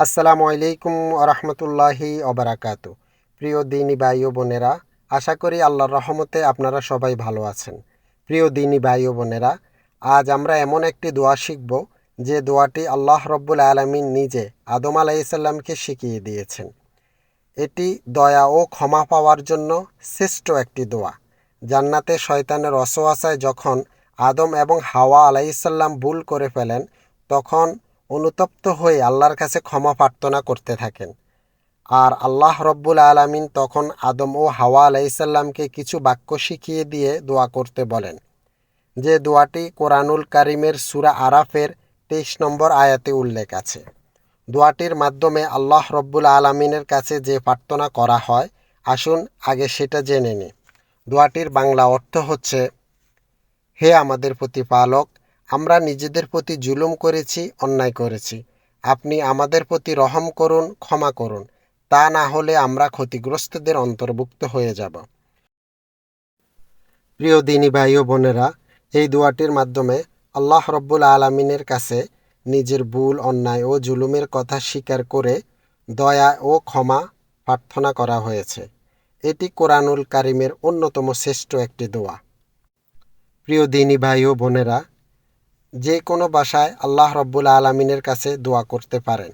আসসালামু আলাইকুম রহমতুল্লাহি অবরাকাতু। প্রিয় দিনী ভাই ও বোনেরা, আশা করি আল্লাহর রহমতে আপনারা সবাই ভালো আছেন। প্রিয় দিনী ভাই ও বোনেরা, আজ আমরা এমন একটি দোয়া শিখব যে দোয়াটি আল্লাহ রব্বুল আলামিন নিজে আদম আলাইসাল্লামকে শিখিয়ে দিয়েছেন। এটি দয়া ও ক্ষমা পাওয়ার জন্য শ্রেষ্ঠ একটি দোয়া। জান্নাতে শয়তানের ওয়াসওয়াসায় যখন আদম এবং হাওয়া আলাইসাল্লাম ভুল করে ফেলেন, তখন অনুতপ্ত হয়ে আল্লাহর কাছে ক্ষমা প্রার্থনা করতে থাকেন। আর আল্লাহ রব্বুল আলামিন তখন আদম ও হাওয়া আলাইসাল্লামকে কিছু বাক্য শিখিয়ে দিয়ে দোয়া করতে বলেন, যে দোয়াটি কোরআনুল কারিমের সূরা আরাফের 23 নম্বর আয়াতে উল্লেখ আছে। দোয়াটির মাধ্যমে আল্লাহ রব্বুল আলামিনের কাছে যে প্রার্থনা করা হয়, আসুন আগে সেটা জেনে নিই। দোয়াটির বাংলা অর্থ হচ্ছে, হে আমাদের প্রতিপালক, আমরা নিজেদের প্রতি জুলুম করেছি, অন্যায় করেছি। আপনি আমাদের প্রতি রহম করুন, ক্ষমা করুন। তা না হলে আমরা ক্ষতিগ্রস্তদের অন্তর্ভুক্ত হয়ে যাব। প্রিয় দিনী ভাই ও বোনেরা, এই দোয়াটির মাধ্যমে আল্লাহ রব্বুল আলামিনের কাছে নিজের ভুল, অন্যায় ও জুলুমের কথা স্বীকার করে দয়া ও ক্ষমা প্রার্থনা করা হয়েছে। এটি কোরআনুল কারিমের অন্যতম শ্রেষ্ঠ একটি দোয়া। প্রিয় দিনী ভাই ও বোনেরা, যে কোনো ভাষায় আল্লাহ রব্বুল আলামিনের কাছে দোয়া করতে পারেন,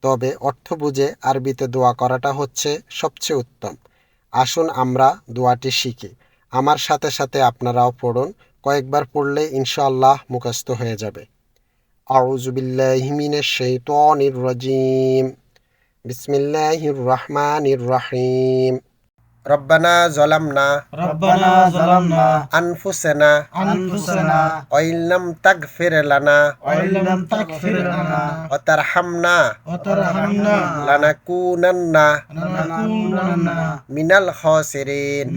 তবে অর্থ বুঝে আরবিতে দোয়া করাটা হচ্ছে সবচেয়ে উত্তম। আসুন আমরা দোয়াটি শিখি। আমার সাথে সাথে আপনারাও পড়ুন। কয়েকবার পড়লে ইনশাআল্লাহ মুখস্থ হয়ে যাবে। আউযু বিল্লাহি মিনাশ শাইতানির রাজিম। বিসমিল্লাহির রহমানির রহিম। রব্বানা যালামনা আনফুসানা ওয়া ইল্লাম তাগফির লানা ওয়া তারহামনা লানাকুনান্না মিনাল খাসিরিন।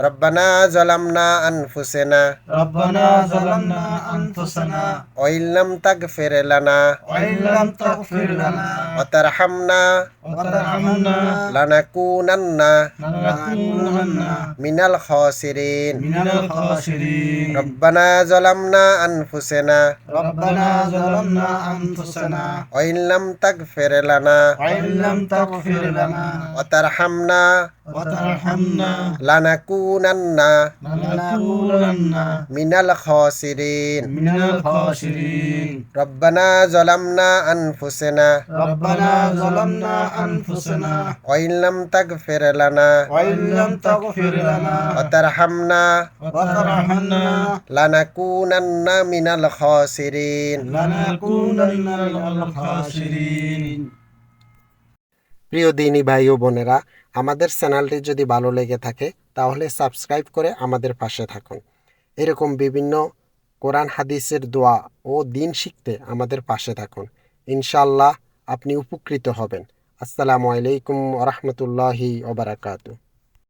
রব্বানা যালামনা আনফুসানা ওয়া ইল্লাম তাগফির লানা ওয়া তারহামনা লানাকুনান্না মিনাল খাসিরিন। রব্বানা যালামনা আনফুসানা ওয়া ইল্লাম তাগফির লানা ওয়া তারহামনা লানাকুনান্না মিনাল খাসিরিন। রব্বানা যালামনা আনফুসানা ওয়া ইল্লাম তাগফির লানা ওয়া তারহামনা লানাকুনান্না মিনাল খাসিরিন। প্রিয় দিনী ভাই ও বোনেরা, আমাদের চ্যানেলটি যদি ভালো লেগে থাকে তাহলে সাবস্ক্রাইব করে আমাদের পাশে থাকুন। এরকম বিভিন্ন কোরআন হাদিসের দোয়া ও দিন শিখতে আমাদের পাশে থাকুন। ইনশাআল্লাহ আপনি উপকৃত হবেন। আসসালামু আলাইকুম ওয়া রাহমাতুল্লাহি ওয়া বারাকাতুহু।